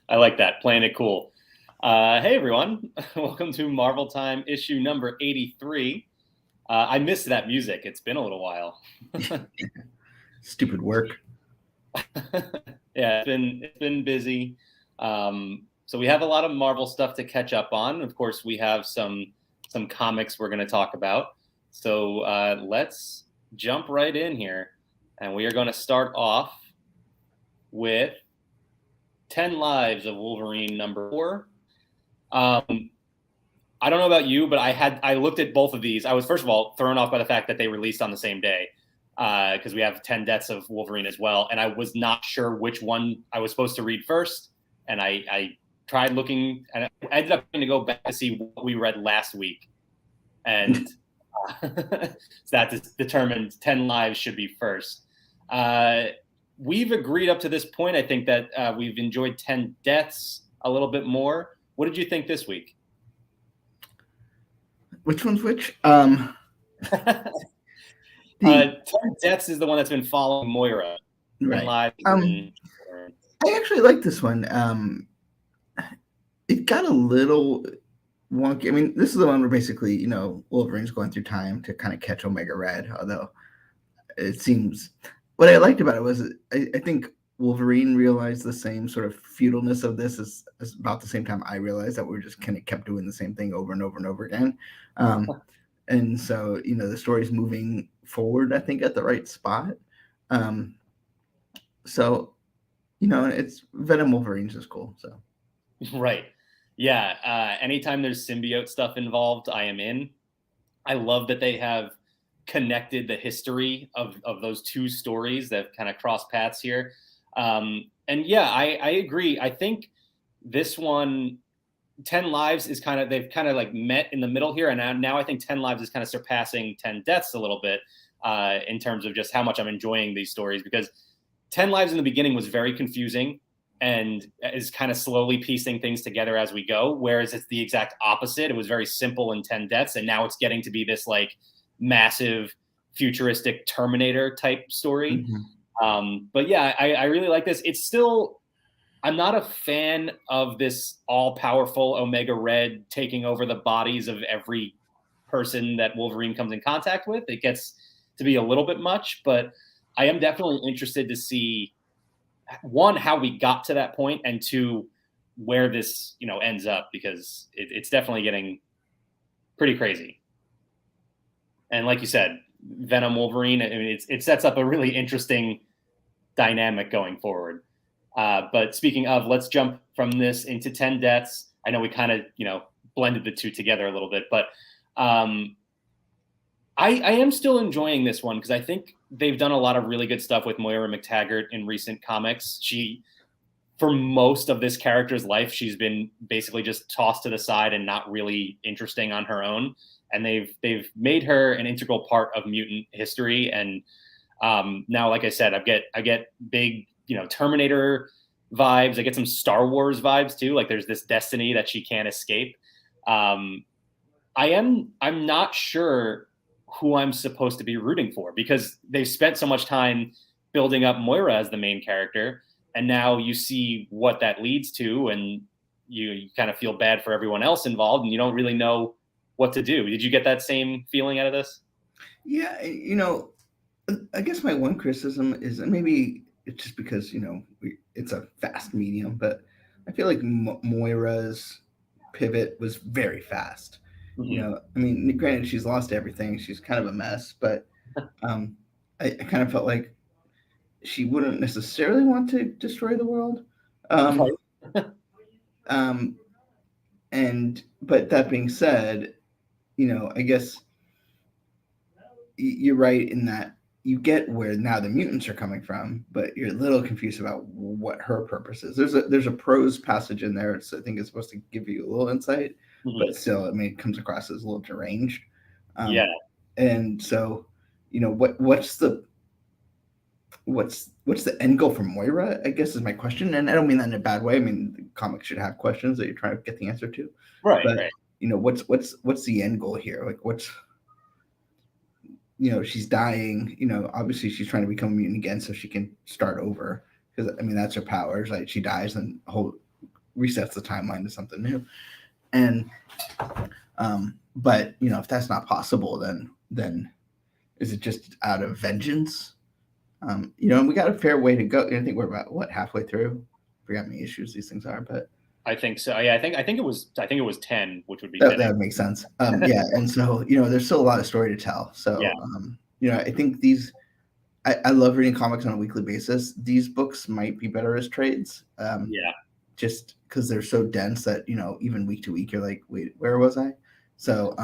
I like that. Playing it cool. Hey, everyone. Welcome to Marvel Time issue number 83. I missed that music. It's been a little while. Stupid work. Yeah, it's been busy. So we have a lot of Marvel stuff to catch up on. Of course, we have some comics we're going to talk about. So let's jump right in here. And we are going to start off with 10 Lives of Wolverine number 4. I don't know about you, but I looked at both of these. I was, first of all, thrown off by the fact that they released on the same day, because we have 10 Deaths of Wolverine as well. And I was not sure which one I was supposed to read first. And I tried looking, and I ended up having to go back to see what we read last week. And so that determined 10 Lives should be first. We've agreed up to this point, I think, that we've enjoyed 10 Deaths a little bit more. What did you think this week? Which one's which? 10 Deaths is the one that's been following Moira. Right. I actually like this one. It got a little wonky. I mean, this is the one where basically, Wolverine's going through time to kind of catch Omega Red, although it seems... What I liked about it was I think Wolverine realized the same sort of futileness of this as about the same time I realized that we just kind of kept doing the same thing over and over and over again. And so, the story's moving forward, I think, at the right spot. So, it's Venom Wolverine's is cool. So, right. Yeah. Anytime there's symbiote stuff involved, I am in. I love that they have connected the history of those two stories that kind of cross paths here. And yeah, I agree. I think this one, 10 Lives is they've kind of like met in the middle here. And now I think 10 Lives is kind of surpassing 10 Deaths a little bit, in terms of just how much I'm enjoying these stories, because 10 Lives in the beginning was very confusing and is kind of slowly piecing things together as we go. Whereas it's the exact opposite. It was very simple in 10 Deaths. And now it's getting to be this like massive futuristic Terminator type story. Mm-hmm. But yeah, I really like this. It's still, I'm not a fan of this all-powerful Omega Red taking over the bodies of every person that Wolverine comes in contact with. It gets to be a little bit much, but I am definitely interested to see, one, how we got to that point, and two, where this ends up, because it's definitely getting pretty crazy. And like you said, Venom Wolverine, I mean, it sets up a really interesting dynamic going forward. But speaking of, let's jump from this into 10 Deaths. I know we kind of, blended the two together a little bit, but I am still enjoying this one, because I think they've done a lot of really good stuff with Moira McTaggart in recent comics. For most of this character's life, she's been basically just tossed to the side and not really interesting on her own. And they've made her an integral part of mutant history. And now, like I said, I get big, Terminator vibes. I get some Star Wars vibes too. Like there's this destiny that she can't escape. I'm not sure who I'm supposed to be rooting for, because they've spent so much time building up Moira as the main character. And now you see what that leads to, and you kind of feel bad for everyone else involved, and you don't really know what to do. Did you get that same feeling out of this? Yeah, I guess my one criticism is, and maybe it's just because, it's a fast medium, but I feel like Moira's pivot was very fast. Mm-hmm. I mean, granted, she's lost everything. She's kind of a mess, but I kind of felt like she wouldn't necessarily want to destroy the world. But that being said, I guess you're right in that you get where now the mutants are coming from, but you're a little confused about what her purpose is. There's a prose passage in there, so I think it's supposed to give you a little insight, but still, it comes across as a little deranged. Yeah. And so, what's the end goal for Moira, I guess, is my question. And I don't mean that in a bad way. I mean, the comics should have questions that you're trying to get the answer to. Right. But, right. What's the end goal here? Like, she's dying, obviously she's trying to become a mutant again so she can start over. because I mean that's her powers. Like she dies and whole resets the timeline to something new. And but if that's not possible, then is it just out of vengeance? And we got a fair way to go. I think we're about halfway through. I forgot how many issues these things are, but I think so. Yeah, I think it was 10, which would be that would make sense. Yeah, and so there's still a lot of story to tell. So I think these. I love reading comics on a weekly basis. These books might be better as trades. Just because they're so dense that even week to week you're like, wait, where was I? So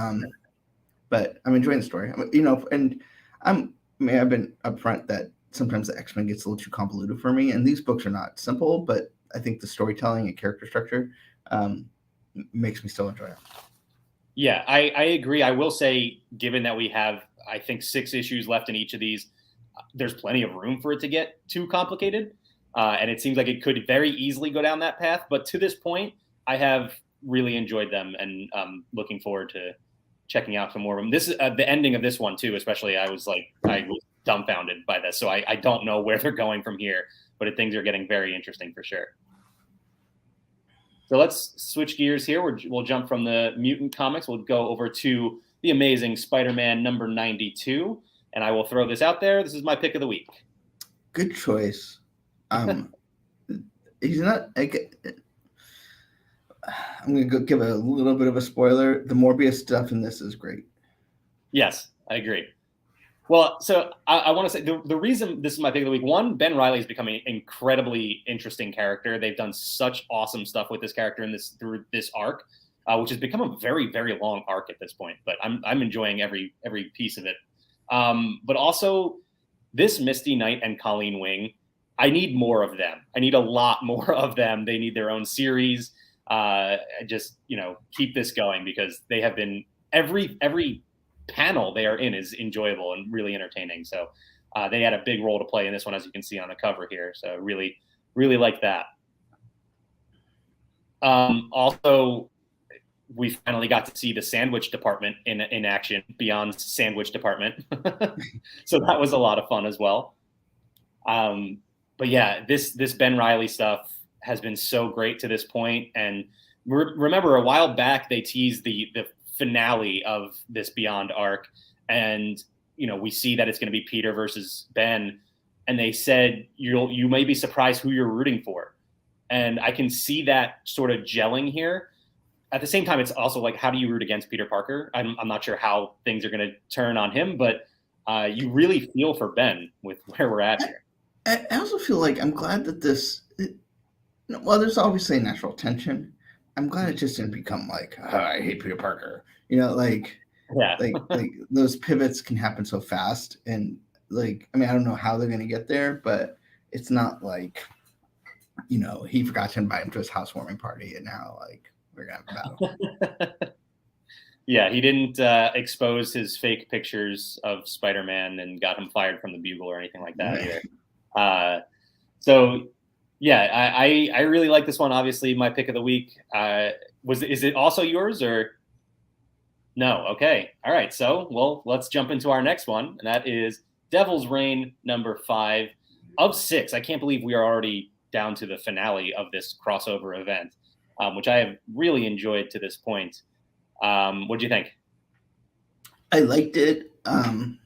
but I'm enjoying the story. And I've been upfront that sometimes the X-Men gets a little too convoluted for me, and these books are not simple, but I think the storytelling and character structure makes me still enjoy it. Yeah, I agree. I will say, given that we have, I think, 6 issues left in each of these, there's plenty of room for it to get too complicated. And it seems like it could very easily go down that path. But to this point, I have really enjoyed them, and looking forward to checking out some more of them. This is the ending of this one too, especially. I was dumbfounded by this. So I don't know where they're going from here, but things are getting very interesting for sure. So let's switch gears here. We'll jump from the mutant comics. We'll go over to the Amazing Spider-Man number 92. And I will throw this out there. This is my pick of the week. Good choice. He's not. I'm going to give a little bit of a spoiler. The Morbius stuff in this is great. Yes, I agree. Well, so I want to say the reason this is my pick of the week, one, Ben Reilly is becoming an incredibly interesting character. They've done such awesome stuff with this character through this arc, which has become a very, very long arc at this point. But I'm enjoying every piece of it. But also this Misty Knight and Colleen Wing, I need more of them. I need a lot more of them. They need their own series. Just keep this going, because they have been every panel they are in is enjoyable and really entertaining. So they had a big role to play in this one, as you can see on the cover here. So really, really like that. Also, we finally got to see the sandwich department in action beyond sandwich department. So that was a lot of fun as well. But yeah, this Ben Reilly stuff has been so great to this point. And remember, a while back, they teased the finale of this Beyond arc. And, we see that it's going to be Peter versus Ben. And they said, you may be surprised who you're rooting for. And I can see that sort of gelling here. At the same time, it's also like, how do you root against Peter Parker? I'm not sure how things are going to turn on him, but you really feel for Ben with where we're at here. I also feel like I'm glad that there's obviously a natural tension. I'm glad it just didn't become like, I hate Peter Parker. Like those pivots can happen so fast. And I don't know how they're going to get there, but it's not like, he forgot to invite him to his housewarming party, and now we're going to have a battle. Yeah, he didn't expose his fake pictures of Spider-Man and got him fired from the Bugle or anything like that either. So yeah, I really like this one. Obviously, my pick of the week. Is it also yours or no? Okay, all right. So let's jump into our next one, and that is Devil's Reign number 5 of 6. I can't believe we are already down to the finale of this crossover event, which I have really enjoyed to this point. What do you think? I liked it. I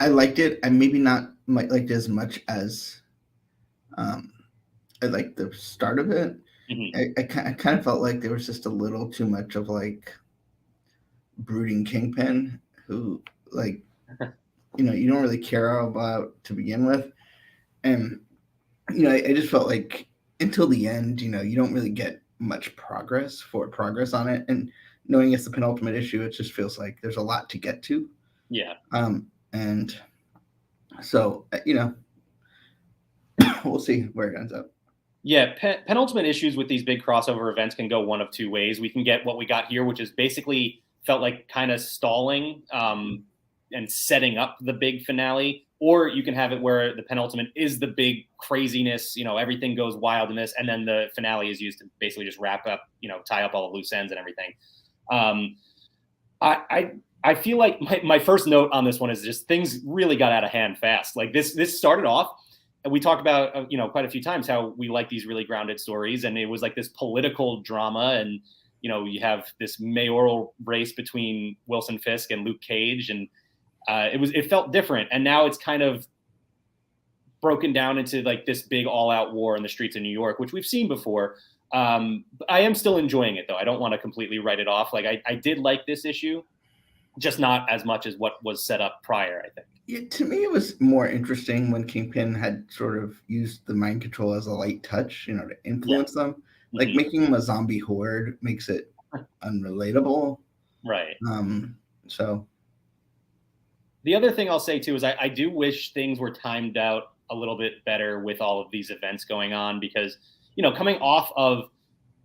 liked it. I maybe not liked it as much as I liked the start of it. Mm-hmm. I kind of felt like there was just a little too much of brooding Kingpin who you don't really care about to begin with. And I just felt like until the end, you don't really get much progress on it. And knowing it's the penultimate issue, it just feels like there's a lot to get to. Yeah. And so, we'll see where it ends up. Yeah, penultimate issues with these big crossover events can go one of two ways. We can get what we got here, which is basically felt like kind of stalling and setting up the big finale. Or you can have it where the penultimate is the big craziness, everything goes wild in this, and then the finale is used to basically just wrap up, tie up all the loose ends and everything. I feel like my first note on this one is just things really got out of hand fast. Like this started off, and we talked about quite a few times how we like these really grounded stories, and it was like this political drama, and you have this mayoral race between Wilson Fisk and Luke Cage, and it felt different, and now it's kind of broken down into like this big all-out war in the streets of New York, which we've seen before. I am still enjoying it though. I don't want to completely write it off. Like I did like this issue, just not as much as what was set up prior, I think. Yeah, to me, it was more interesting when Kingpin had sort of used the mind control as a light touch, to influence them. Like making him a zombie horde makes it unrelatable. Right. So the other thing I'll say too is I do wish things were timed out a little bit better with all of these events going on, because coming off of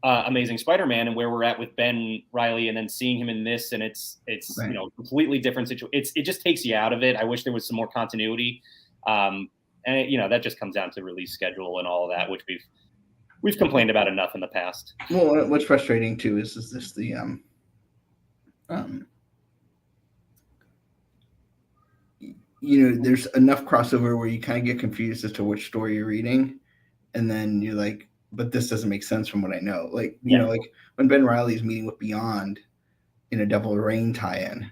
Amazing Spider-Man and where we're at with Ben Reilly, and then seeing him in this, and it's right. Completely different situation. It just takes you out of it. I wish there was some more continuity, and that just comes down to release schedule and all of that, which we've complained about enough in the past. Well, what's frustrating too is this the there's enough crossover where you kind of get confused as to which story you're reading, and then you're like, but this doesn't make sense from what I know. Like, like when Ben Reilly is meeting with Beyond in a Devil Rain tie-in,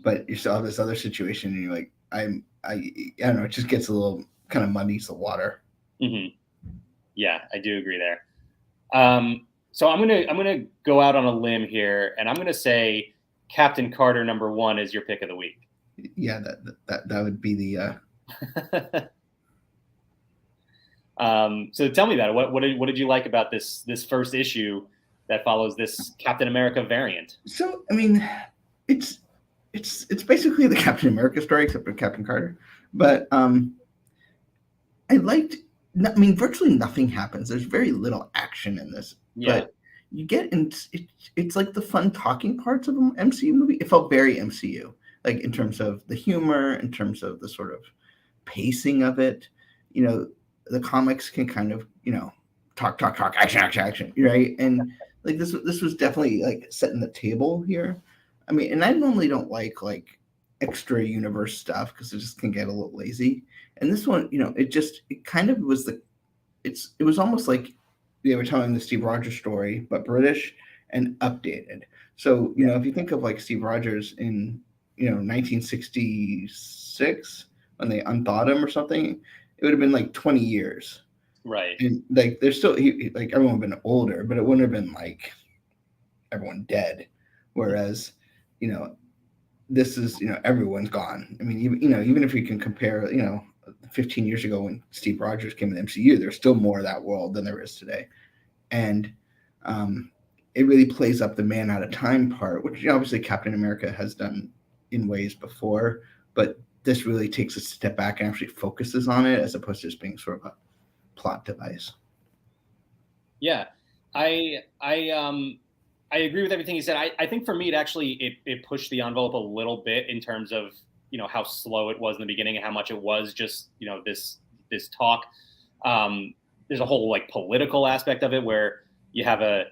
but you still have this other situation, and you're like, I don't know, it just gets a little kind of muddies the water. Mm-hmm. Yeah, I do agree there. So I'm gonna go out on a limb here, and I'm gonna say Captain Carter #1 is your pick of the week. Yeah, that would be the. So tell me about it. What did you like about this first issue that follows this Captain America variant? So I mean, it's basically the Captain America story except for Captain Carter, but I liked. I mean, virtually nothing happens. There's very little action in this, but you get in. It's like the fun talking parts of an MCU movie. It felt very MCU, like in terms of the humor, in terms of the sort of pacing of it. The comics can kind of talk, action, right? And like this was definitely like setting the table here. I mean, and I normally don't like extra universe stuff because it just can get a little lazy. And this one, it kind of was it was almost like they were telling the Steve Rogers story, but British and updated. So, if you think of like Steve Rogers in, 1966, when they unthawed him or something, it would have been like 20 years. Right. And like, there's still, like everyone would have been older, but it wouldn't have been like everyone dead. Whereas, this is, everyone's gone. I mean, even if we can compare, 15 years ago when Steve Rogers came to the MCU, there's still more of that world than there is today. And it really plays up the man out of time part, which obviously Captain America has done in ways before, but this really takes a step back and actually focuses on it as opposed to just being sort of a plot device. Yeah, I agree with everything you said. I think for me, it pushed the envelope a little bit in terms of how slow it was in the beginning and how much it was just this talk. There's a whole like political aspect of it where you have a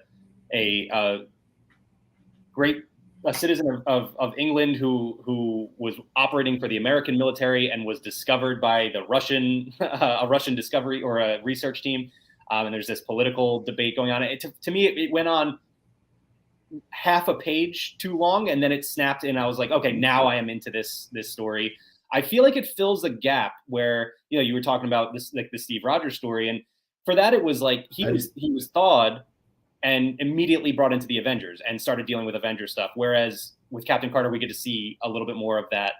citizen of England who was operating for the American military and was discovered by the a Russian discovery or a research team. And there's this political debate going on. To me, it went on half a page too long, and then it snapped, and I was like, okay, now I am into this story. I feel like it fills the gap where you were talking about this, like the Steve Rogers story, and for that it was like he was thawed and immediately brought into the Avengers and started dealing with Avengers stuff. Whereas with Captain Carter, we get to see a little bit more of that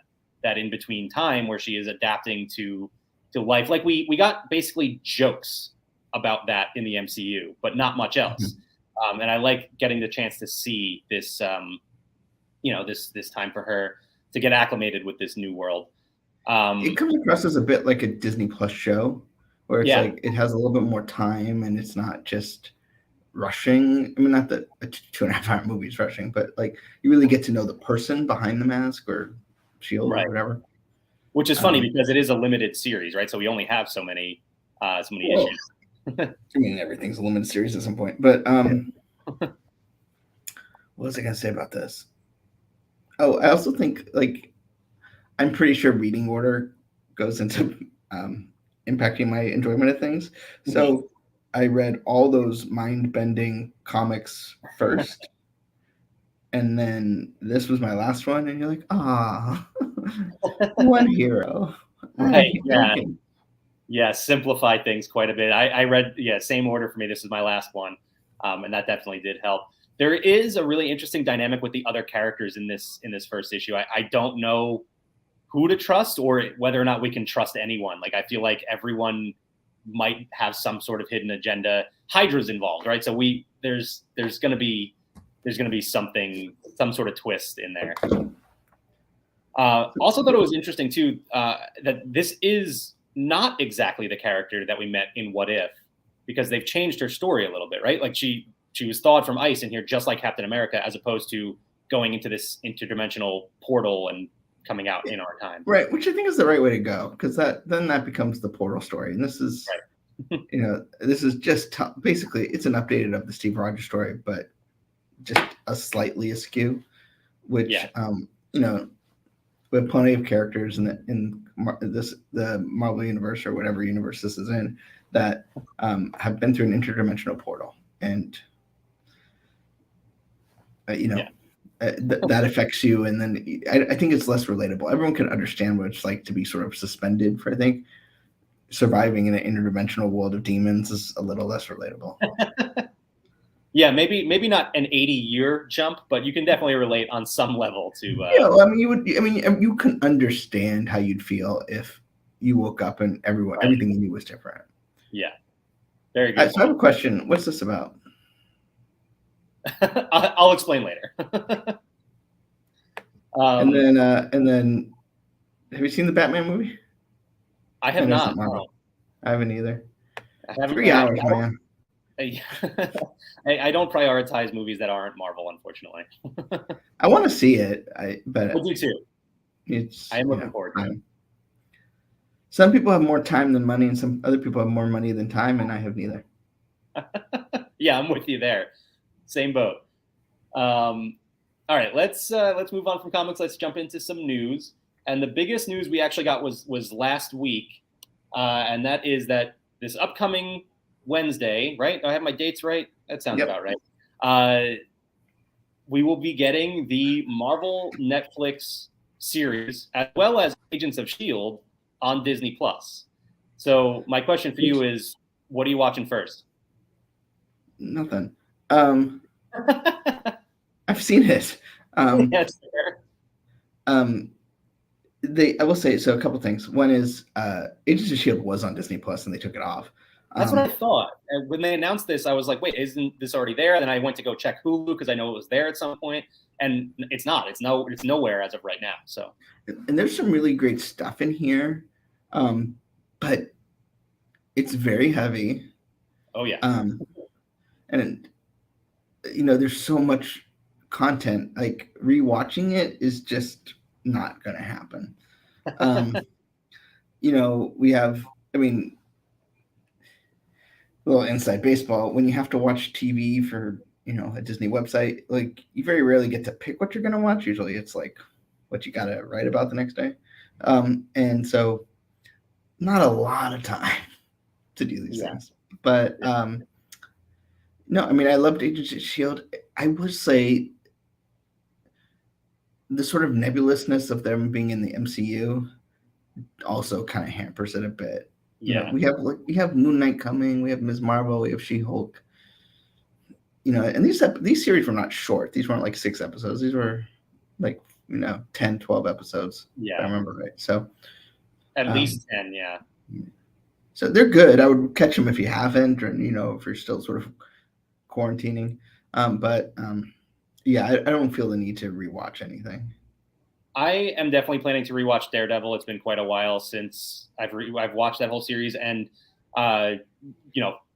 in between time where she is adapting to life. Like we got basically jokes about that in the MCU, but not much else. Mm-hmm. And I like getting the chance to see this, this time for her to get acclimated with this new world. It comes across as a bit like a Disney Plus show, where it's like it has a little bit more time and it's not just rushing. I mean, not that a 2.5 hour movie is rushing, but like you really get to know the person behind the mask or shield or whatever. Which is funny because it is a limited series, right? So we only have so many issues. I mean, everything's a limited series at some point. But what was I going to say about this? Oh, I also think like I'm pretty sure reading order goes into impacting my enjoyment of things. So I read all those mind bending comics first, and then this was my last one, and you're like, ah, one hero. Right. Yeah. Okay. Yeah. Simplify things quite a bit. I read, same order for me. This is my last one. And that definitely did help. There is a really interesting dynamic with the other characters in this first issue. I don't know who to trust or whether or not we can trust anyone. Like, I feel like everyone might have some sort of hidden agenda. Hydra's involved, right? So there's going to be some sort of twist in there. Also thought it was interesting too, that this is not exactly the character that we met in What If, because they've changed her story a little bit, right? Like she was thawed from ice in here, just like Captain America, as opposed to going into this interdimensional portal and coming out in our time. Right, which I think is the right way to go, because then that becomes the portal story, and this is, right. This is just basically it's an updated of the Steve Rogers story, but just a slightly askew. Which we have plenty of characters in the Marvel universe or whatever universe this is in that have been through an interdimensional portal, and that affects you, and then I think it's less relatable. Everyone can understand what it's like to be sort of suspended for. I think surviving in an interdimensional world of demons is a little less relatable. Yeah, maybe not an 80-year jump, but you can definitely relate on some level to. You can understand how you'd feel if you woke up and everything you knew was different. Yeah, very good. So I have a question. What's this about? I'll explain later. And then, have you seen the Batman movie? I have not. I haven't either. I haven't. 3 hours, man. I don't prioritize movies that aren't Marvel, unfortunately. I want to see it, but I do too. I am looking forward to it. Some people have more time than money, and some other people have more money than time, and I have neither. Yeah, I'm with you there. Same boat. All right, let's move on from comics. Let's jump into some news. And the biggest news we actually got was last week, and that is that this upcoming Wednesday, right? Do I have my dates right? That sounds about right. We will be getting the Marvel Netflix series as well as Agents of S.H.I.E.L.D. on Disney Plus. So my question for you is, what are you watching first? Nothing. I've seen it. That's fair. I will say, so a couple things. One is Agents of S.H.I.E.L.D. was on Disney Plus and they took it off. That's what I thought. And when they announced this, I was like, wait, isn't this already there? Then I went to go check Hulu because I know it was there at some point. And it's not. It's nowhere as of right now. So, and there's some really great stuff in here. But it's very heavy. Oh yeah. And there's so much content. Like rewatching it is just not going to happen. We have. A little inside baseball. When you have to watch TV for a Disney website, like you very rarely get to pick what you're going to watch. Usually, it's like what you got to write about the next day, and so not a lot of time to do these things. But no, I loved Agents of S.H.I.E.L.D. I would say the sort of nebulousness of them being in the MCU also kind of hampers it a bit. Yeah, we have Moon Knight coming. We have Ms. Marvel. We have She-Hulk. And these series were not short. These weren't like 6 episodes. These were like 10, 12 episodes. Yeah, if I remember right. So at least 10. Yeah. So they're good. I would catch them if you haven't, or if you're still sort of quarantining. But I don't feel the need to rewatch anything. I am definitely planning to rewatch Daredevil. It's been quite a while since I've watched that whole series, and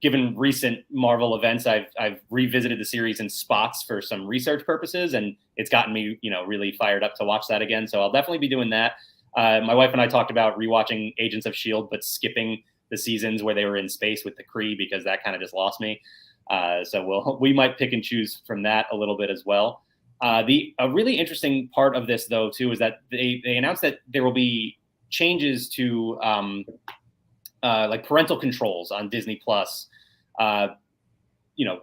given recent Marvel events, I've revisited the series in spots for some research purposes, and it's gotten me really fired up to watch that again. So I'll definitely be doing that. My wife and I talked about rewatching Agents of S.H.I.E.L.D., but skipping the seasons where they were in space with the Kree because that kind of just lost me. So we might pick and choose from that a little bit as well. A really interesting part of this, though, too, is that they announced that there will be changes to like parental controls on Disney Plus,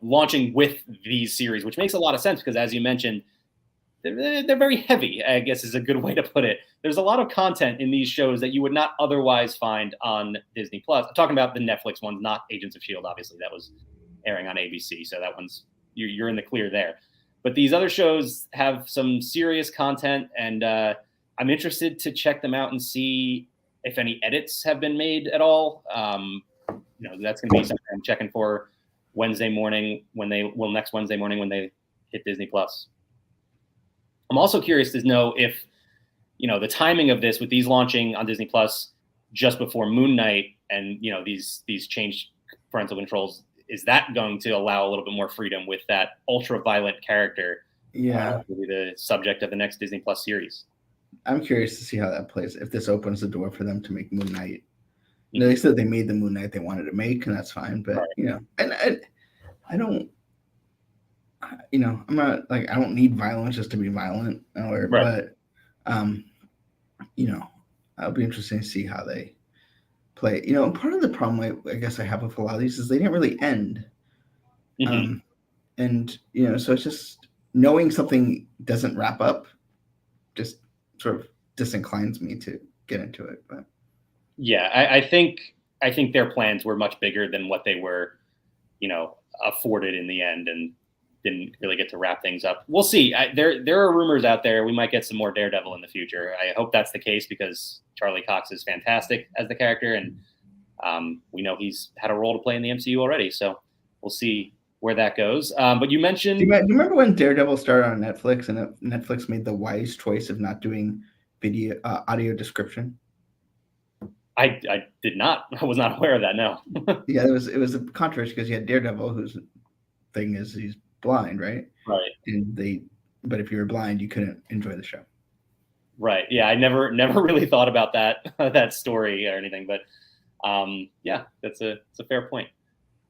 launching with these series, which makes a lot of sense because, as you mentioned, they're very heavy, I guess is a good way to put it. There's a lot of content in these shows that you would not otherwise find on Disney Plus. I'm talking about the Netflix ones, not Agents of S.H.I.E.L.D., obviously. That was airing on ABC, so that one's you're in the clear there. But these other shows have some serious content, and I'm interested to check them out and see if any edits have been made at all. That's going to be something I'm checking for next Wednesday morning when they hit Disney Plus. I'm also curious to know if, the timing of this with these launching on Disney Plus just before Moon Knight and, these changed parental controls, is that going to allow a little bit more freedom with that ultra-violent character? Yeah. To be the subject of the next Disney Plus series. I'm curious to see how that plays. If this opens the door for them to make Moon Knight. They said they made the Moon Knight they wanted to make, and that's fine. But, right. And I don't, I'm not like, I don't need violence just to be violent. Right. But, it'll be interesting to see how they play. Part of the problem I guess I have with a lot of these is they didn't really end. Mm-hmm. So it's just knowing something doesn't wrap up just sort of disinclines me to get into it. But yeah, I think their plans were much bigger than what they were, afforded in the end, and didn't really get to wrap things up. We'll see. There are rumors out there. We might get some more Daredevil in the future. I hope that's the case because Charlie Cox is fantastic as the character, and we know he's had a role to play in the MCU already. So we'll see where that goes. But you mentioned... Do you remember when Daredevil started on Netflix and Netflix made the wise choice of not doing audio description? I did not. I was not aware of that, no. Yeah, it was a controversy because you had Daredevil, whose thing is he's blind, right? Right. But if you were blind, you couldn't enjoy the show. Right. Yeah, I never really thought about that story or anything, but yeah, it's a fair point.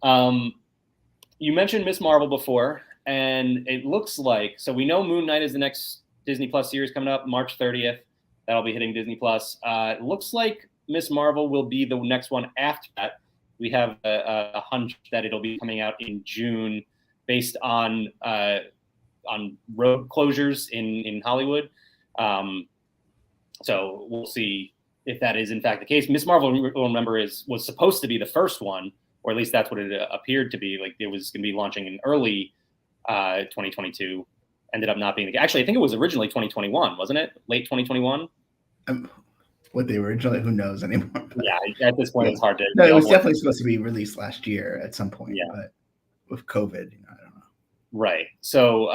You mentioned Ms. Marvel before, and it looks like, so we know Moon Knight is the next Disney Plus series coming up March 30th. That'll be hitting Disney Plus. It looks like Ms. Marvel will be the next one after that. We have a hunch that it'll be coming out in June based on road closures in Hollywood. So we'll see if that is in fact the case. Ms. Marvel, remember, was supposed to be the first one, or at least that's what it appeared to be. Like it was going to be launching in early 2022. Ended up not being the case. Actually, I think it was originally 2021, wasn't it? Late 2021. What they were originally, who knows anymore? Yeah, at this point, it's hard to. No, it was definitely supposed to be released last year at some point. Yeah. But with COVID, I don't know. Right. So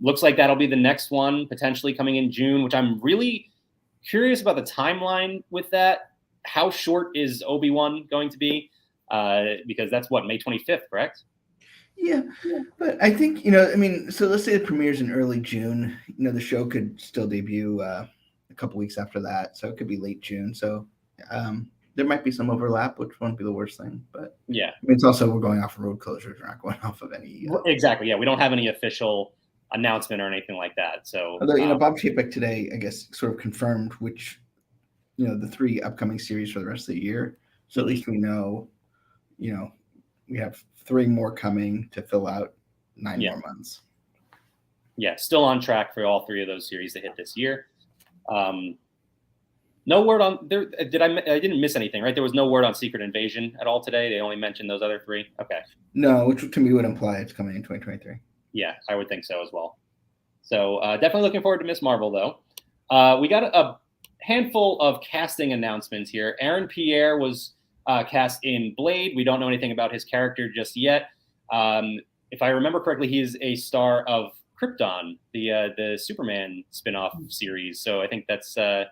looks like that'll be the next one, potentially coming in June, which I'm really curious about the timeline with that. How short is Obi-Wan going to be? Because that's May 25th, correct? Yeah, but I think, so let's say it premieres in early June. The show could still debut a couple weeks after that, so it could be late June. So there might be some overlap, which won't be the worst thing. But yeah, it's also we're going off of road closures. We're not going off of any. Exactly. Yeah, we don't have any official announcement or anything like that. So, although Bob Chapek today, I guess, sort of confirmed which, the 3 upcoming series for the rest of the year. So at least we know, we have 3 more coming to fill out 9 more months. Yeah, still on track for all 3 of those series to hit this year. No word on there. I didn't miss anything, right? There was no word on Secret Invasion at all today. They only mentioned those other 3. Okay. No, which to me would imply it's coming in 2023. Yeah, I would think so as well. So definitely looking forward to Ms. Marvel, though. We got a handful of casting announcements here. Aaron Pierre was cast in Blade. We don't know anything about his character just yet. If I remember correctly, he is a star of Krypton, the Superman spinoff series. So I think that's nice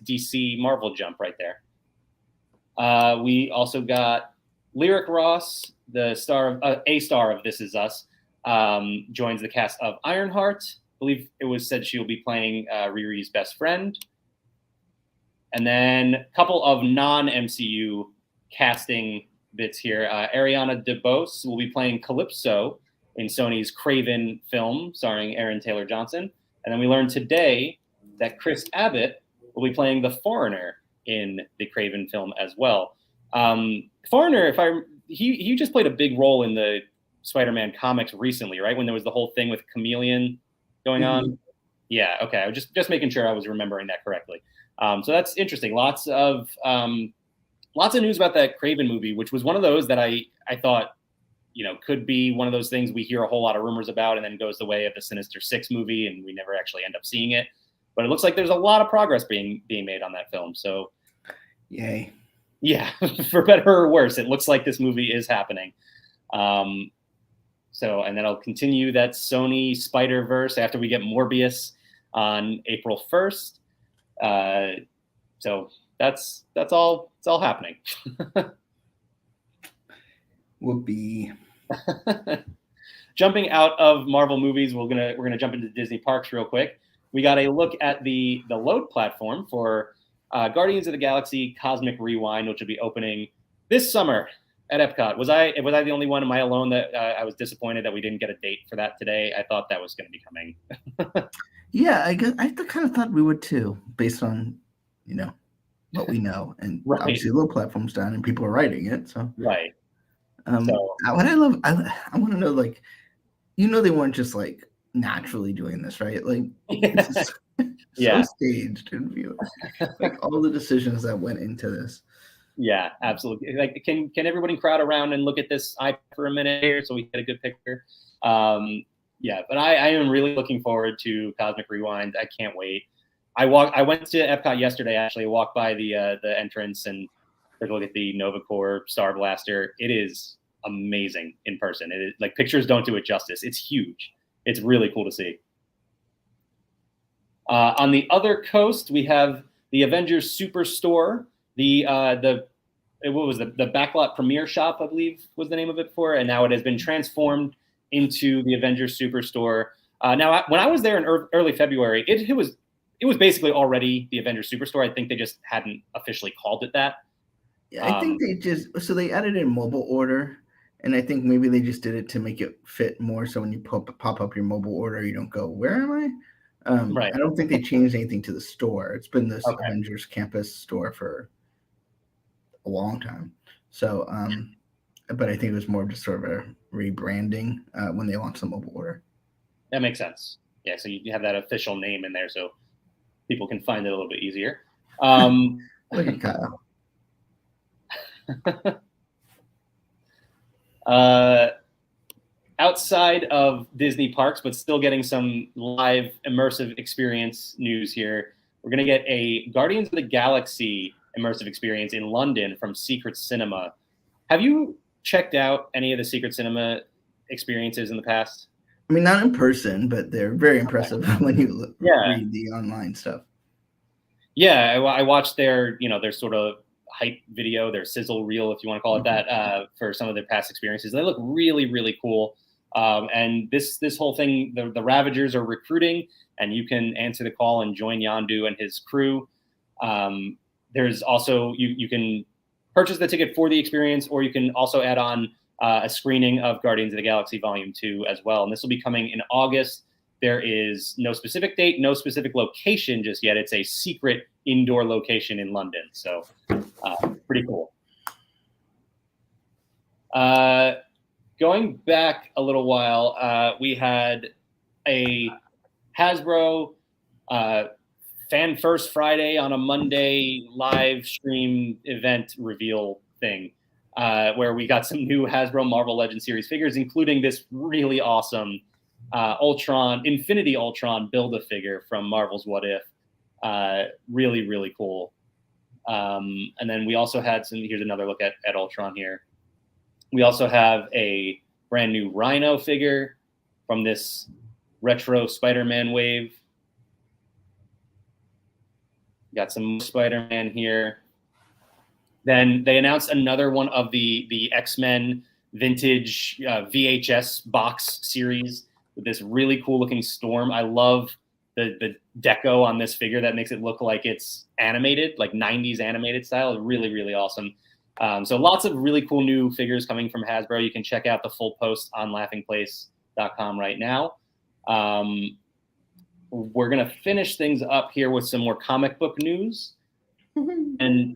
DC Marvel jump right there. We also got Lyric Ross, the star of a star of This Is Us, joins the cast of Ironheart. I believe it was said she will be playing Riri's best friend. And then a couple of non-MCU casting bits here. Ariana DeBose will be playing Calypso in Sony's Craven film starring Aaron Taylor Johnson. And then we learned today that Chris Abbott will be playing the Foreigner in the Craven film as well. Foreigner, he just played a big role in the Spider-Man comics recently, right? When there was the whole thing with Chameleon going on. Yeah, okay. I was just making sure I was remembering that correctly. So that's interesting. Lots of news about that Craven movie, which was one of those that I thought, could be one of those things we hear a whole lot of rumors about and then goes the way of the Sinister Six movie and we never actually end up seeing it. But it looks like there's a lot of progress being made on that film. So yay. Yeah, for better or worse, it looks like this movie is happening. So, and then I'll continue that Sony Spider-Verse after we get Morbius on April 1st. So that's all. It's all happening. Whoopee. Jumping out of Marvel movies, we're gonna jump into Disney parks real quick. We got a look at the load platform for Guardians of the Galaxy Cosmic Rewind, which will be opening this summer at Epcot. Was I the only one? Am I alone that I was disappointed that we didn't get a date for that today? I thought that was going to be coming. Yeah, I kind of thought we would too, based on what we know, and right. Obviously the load platform's done and people are writing it. So right. What I love, I want to know, like, they weren't just like naturally doing this, right? Like, it's so staged and like all the decisions that went into this. Yeah, absolutely. Like, can everybody crowd around and look at this eye for a minute here so we get a good picture? Yeah, but I am really looking forward to Cosmic Rewind. I can't wait. I went to Epcot yesterday. Actually, walked by the entrance and took a look at the NovaCore Star Blaster. It is amazing in person. It is, like, pictures don't do it justice. It's huge. It's really cool to see. On the other coast, we have the Avengers Superstore. The Backlot Premiere Shop, I believe, was the name of it before, and now it has been transformed into the Avengers Superstore. Now, when I was there in early February, it was basically already the Avengers Superstore. I think they just hadn't officially called it that. Yeah, I think they added in mobile order, and I think maybe they just did it to make it fit more. So when you pop up your mobile order, you don't go, "Where am I?" Right. I don't think they changed anything to the store. It's been this Avengers Campus store for a long time. So, but I think it was more of just sort of a rebranding when they launched the mobile order. That makes sense. Yeah, so you have that official name in there so people can find it a little bit easier. Look at Kyle. Outside of Disney parks, but still getting some live immersive experience news here, we're going to get a Guardians of the Galaxy immersive experience in London from Secret Cinema. Have you checked out any of the Secret Cinema experiences in the past? I mean, not in person, but they're very impressive when you read the online stuff. Yeah, I watched their sort of hype video, their sizzle reel, if you want to call it that, for some of their past experiences. They look really, really cool. And this whole thing, the Ravagers are recruiting, and you can answer the call and join Yondu and his crew. There's also, you can purchase the ticket for the experience, or you can also add on a screening of Guardians of the Galaxy Volume 2 as well. And this will be coming in August. There is no specific date, no specific location just yet. It's a secret indoor location in London. So pretty cool. Going back a little while, we had a Hasbro Fan First Friday on a Monday live stream event reveal thing, where we got some new Hasbro Marvel Legends series figures, including this really awesome Infinity Ultron Build-A-Figure from Marvel's What If. Really, really cool. And then we also had here's another look at Ultron here. We also have a brand new Rhino figure from this retro Spider-Man wave. Got some Spider-Man here. Then they announced another one of the X-Men vintage VHS box series with this really cool looking Storm. I love the deco on this figure that makes it look like it's animated, like 90s animated style. Really, really awesome. So lots of really cool new figures coming from Hasbro. You can check out the full post on Laughing Place marvel.com right now. We're going to finish things up here with some more comic book news. And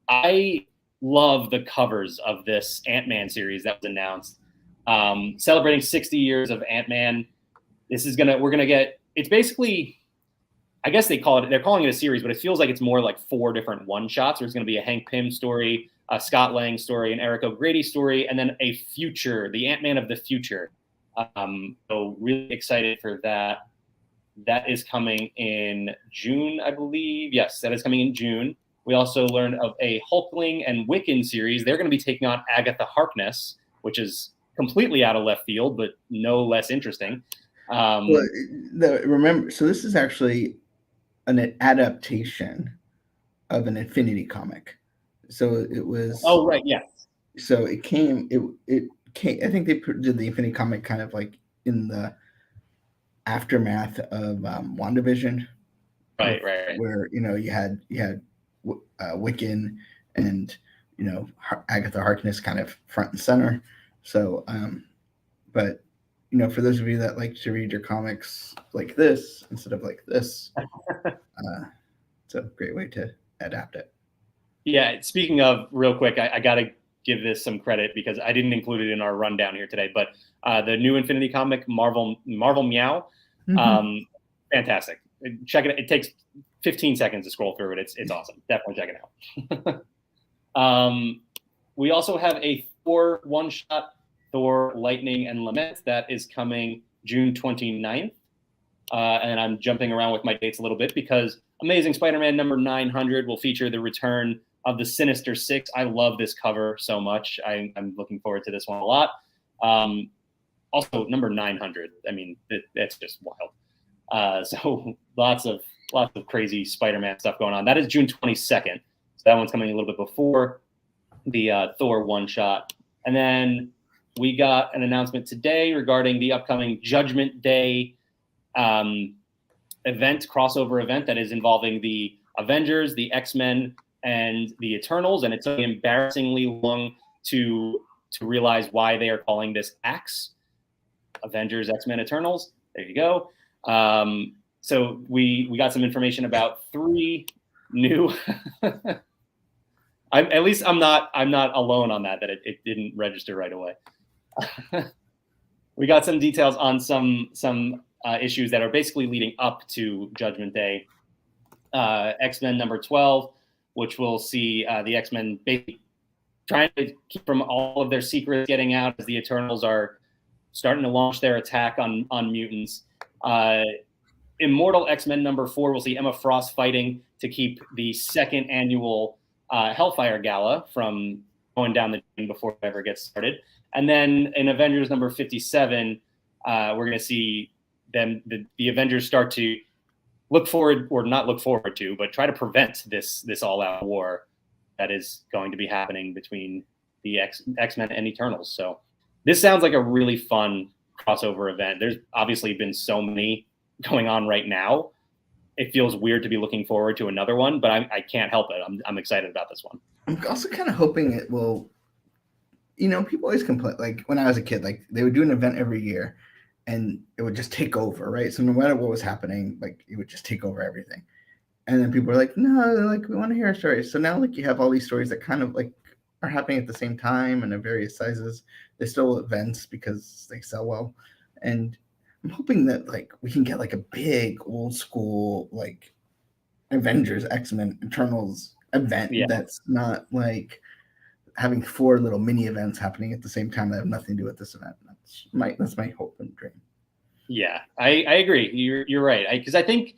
I love the covers of this Ant-Man series that was announced. Celebrating 60 years of Ant-Man. We're going to get, it's basically, I guess they're calling it a series, but it feels like it's more like 4 different one-shots. There's going to be a Hank Pym story, a Scott Lang story, an Eric O'Grady story, and then the Ant-Man of the future. So really excited for that. That is coming in June, I believe. Yes, that is coming in June. We also learned of a Hulkling and Wiccan series. They're going to be taking on Agatha Harkness, which is completely out of left field, but no less interesting. Remember, so this is actually an adaptation of an Infinity comic. So it was. Oh, right, yeah. So it came. It came. I think they did the Infinity comic kind of like in the aftermath of WandaVision. Right. Where you had Wiccan and Agatha Harkness kind of front and center. So, but for those of you that like to read your comics like this instead of like this, it's a great way to adapt it. Yeah. Speaking of, real quick, I got to give this some credit because I didn't include it in our rundown here today. But the new Infinity comic, Marvel Meow, fantastic. Check it. It takes 15 seconds to scroll through it. It's awesome. Definitely check it out. We also have a Thor one-shot, Thor Lightning and Lament, that is coming June 29th. And I'm jumping around with my dates a little bit because Amazing Spider-Man number 900 will feature the return of the Sinister Six. I love this cover so much. I'm looking forward to this one a lot. Also, number 900. I mean, that's just wild. So lots of crazy Spider-Man stuff going on. That is June 22nd. So that one's coming a little bit before the Thor one-shot. And then we got an announcement today regarding the upcoming Judgment Day crossover event that is involving the Avengers, the X-Men, and the Eternals. And it's embarrassingly long to realize why they are calling this AXE. Avengers, X-Men, Eternals. There you go. So we got some information about 3 new. At least I'm not alone on that it didn't register right away. We got some details on some issues that are basically leading up to Judgment Day. X-Men number 12, which will see the X-Men basically trying to keep from all of their secrets getting out as the Eternals are starting to launch their attack on mutants. Immortal X-Men number 4 will see Emma Frost fighting to keep the 2nd annual Hellfire Gala from going down the drain before it ever gets started. And then in Avengers number 57, we're going to see the Avengers start to look forward, or not look forward to, but try to prevent this all-out war that is going to be happening between the X-Men and Eternals. So this sounds like a really fun crossover event. There's obviously been so many going on right now. It feels weird to be looking forward to another one, but I can't help it. I'm excited about this one. I'm also kind of hoping it will, people always complain, like when I was a kid, like they would do an event every year and it would just take over, right? So no matter what was happening, like it would just take over everything. And then people are like, no, like we want to hear our stories. So now like you have all these stories that kind of like are happening at the same time and of various sizes. They're still events because they sell well. And I'm hoping that like we can get like a big old school like Avengers, X-Men, Eternals event that's not like having 4 little mini events happening at the same time that have nothing to do with this event. That's my hope and dream. Yeah, I agree. You're right. Because I think,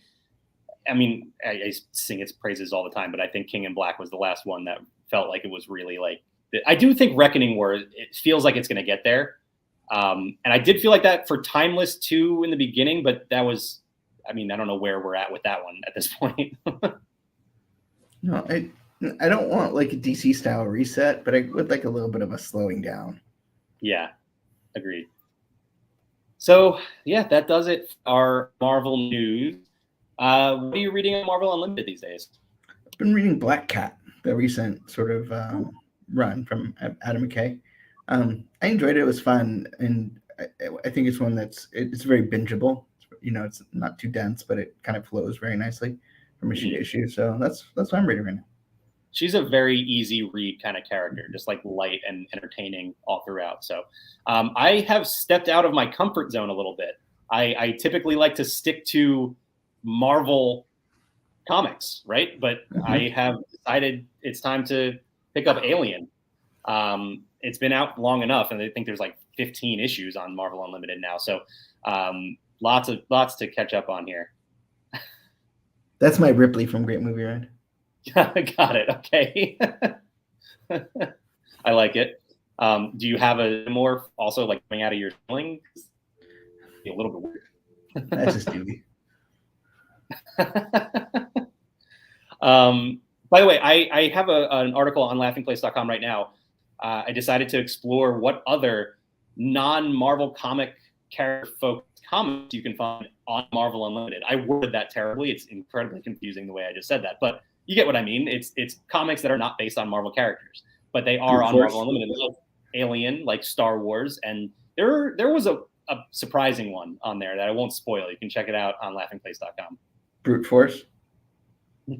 I mean, I sing its praises all the time, but I think King in Black was the last one that felt like it was really like. I do think Reckoning War, it feels like it's going to get there. And I did feel like that for Timeless 2 in the beginning, but that was, I mean, I don't know where we're at with that one at this point. No, I don't want like a DC style reset, but I would like a little bit of a slowing down. Yeah, agreed. So yeah, that does it for our Marvel news. What are you reading on Marvel Unlimited these days? I've been reading Black Cat, the recent sort of run from Adam McKay. I enjoyed it. It was fun. And I think it's one it's very bingeable. It's not too dense, but it kind of flows very nicely from issue to issue. So that's what I'm reading right now. She's a very easy read kind of character, just like light and entertaining all throughout. So I have stepped out of my comfort zone a little bit. I typically like to stick to Marvel comics, right? But I have decided it's time to pick up Alien. It's been out long enough, and I think there's like 15 issues on Marvel Unlimited now. So lots to catch up on here. That's my Ripley from Great Movie Ride. Got it. Okay. I like it. Do you have a more also like coming out of your feeling? A little bit weird. That's just Dewey. By the way, I have an article on laughingplace.com right now. I decided to explore what other non-Marvel comic character-focused comics you can find on Marvel Unlimited. I worded that terribly. It's incredibly confusing the way I just said that, but you get what I mean. It's comics that are not based on Marvel characters, but they are on Marvel Unlimited. Like Alien, like Star Wars, and there was a surprising one on there that I won't spoil. You can check it out on laughingplace.com. Brute Force.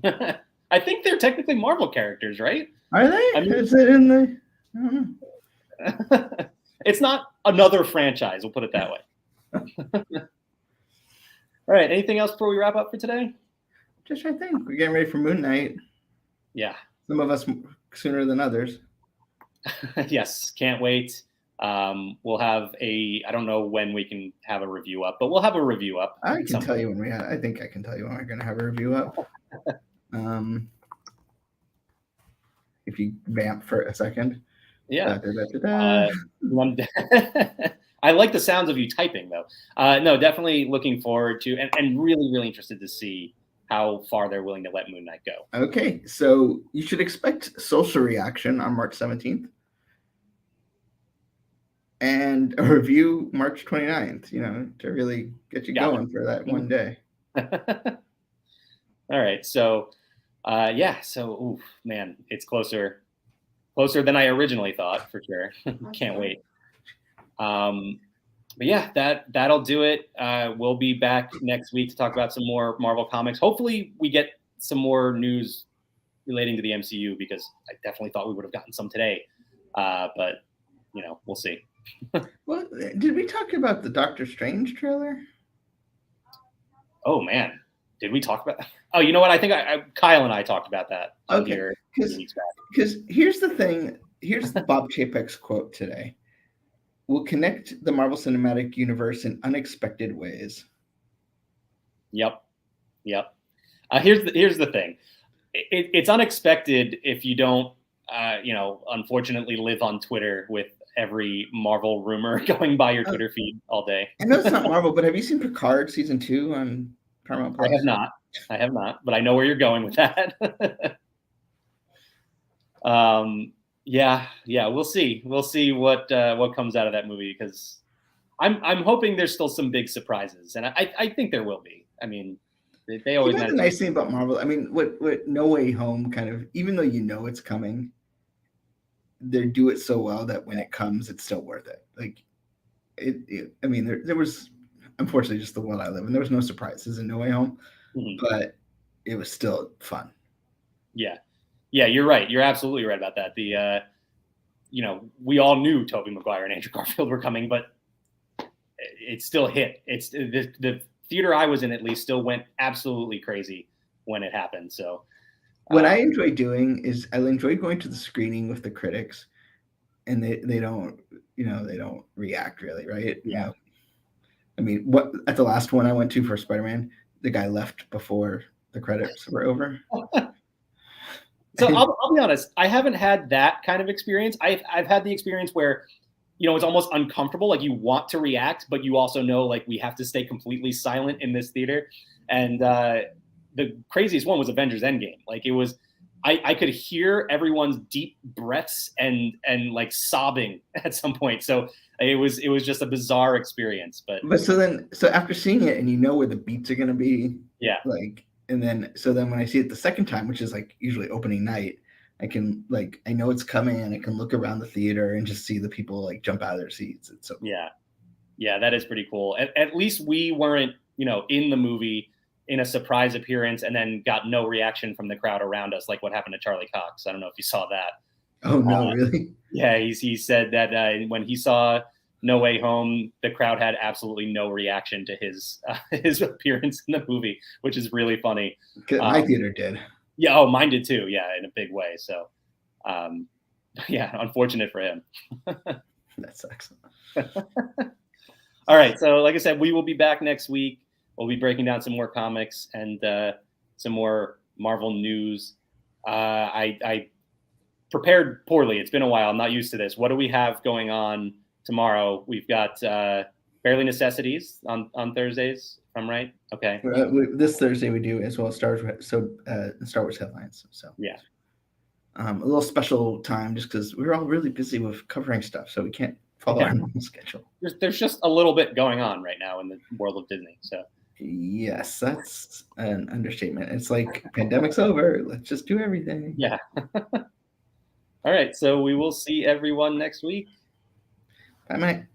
I think they're technically Marvel characters, right? Are they? I mean, is it in the? I don't know. It's not another franchise. We'll put it that way. All right. Anything else before we wrap up for today? Just I think we're getting ready for Moon Knight. Yeah. Some of us sooner than others. Yes. Can't wait. We'll have I don't know when we can have a review up, but we'll have a review up. I can tell you when I think I can tell you when we're going to have a review up. If you vamp for a second. Yeah. I like the sounds of you typing though. No, definitely looking forward to, and really, really interested to see how far they're willing to let Moon Knight go. Okay. So you should expect social reaction on March 17th. And a review March 29th, to really get you going for that one day. All right. So, So, man, it's closer than I originally thought, for sure. Can't wait. But yeah, that'll do it. We'll be back next week to talk about some more Marvel comics. Hopefully we get some more news relating to the MCU, because I definitely thought we would have gotten some today. But we'll see. Well, did we talk about the Doctor Strange trailer? Oh man, did we talk about that? Oh, you know what? I think Kyle and I talked about that. Okay, because here's the thing. Here's the Bob Chapek's quote today. We'll connect the Marvel Cinematic Universe in unexpected ways. Yep. Here's the thing. It's unexpected if you don't, unfortunately live on Twitter with every Marvel rumor going by your Twitter feed all day. I know it's not Marvel, but have you seen Picard season 2 on Paramount Plus? I have not, but I know where you're going with that. Yeah, we'll see. We'll see what comes out of that movie, because I'm hoping there's still some big surprises, and I think there will be. I mean, they always. The nice thing about Marvel, I mean, what No Way Home kind of, even though it's coming, they do it so well that when it comes, it's still worth it. Like, I mean, there was, unfortunately, just the world I live in. There was no surprises in No Way Home, but it was still fun. Yeah, you're right. You're absolutely right about that. The, we all knew Tobey Maguire and Andrew Garfield were coming, but it still hit. It's the theater I was in, at least, still went absolutely crazy when it happened. So. What I enjoy doing is I enjoy going to the screening with the critics, and they don't react really, right? Yeah. I mean, at the last one I went to for SpiderMan, the guy left before the credits were over. So I'll be honest, I haven't had that kind of experience. I've had the experience where, it's almost uncomfortable. Like, you want to react, but you also know, like, we have to stay completely silent in this theater. And the craziest one was Avengers Endgame. Like, it was, I could hear everyone's deep breaths and like sobbing at some point. So it was just a bizarre experience. But so after seeing it, and where the beats are going to be, yeah, like, and then when I see it the second time, which is like usually opening night, I can, like, I know it's coming, and I can look around the theater and just see the people like jump out of their seats. It's so cool. Yeah. Yeah, that is pretty cool. At least we weren't, in the movie in a surprise appearance and then got no reaction from the crowd around us, like what happened to Charlie Cox. I don't know if you saw that. Oh no, really? Yeah, he said that when he saw No Way Home, the crowd had absolutely no reaction to his appearance in the movie, which is really funny. My theater did. Yeah, oh, mine did too. Yeah, in a big way. So, yeah, unfortunate for him. That sucks. All right, so like I said, we will be back next week. We'll be breaking down some more comics and some more Marvel news. I prepared poorly. It's been a while. I'm not used to this. What do we have going on tomorrow? We've got Barely Necessities on Thursdays, if I'm right. Okay. This Thursday we do as well as Star Wars headlines. So yeah, a little special time just because we're all really busy with covering stuff, so we can't follow our normal schedule. There's just a little bit going on right now in the world of Disney. So yes, that's an understatement. It's like pandemic's over. Let's just do everything. Yeah. All right. So we will see everyone next week. Bye, Mike.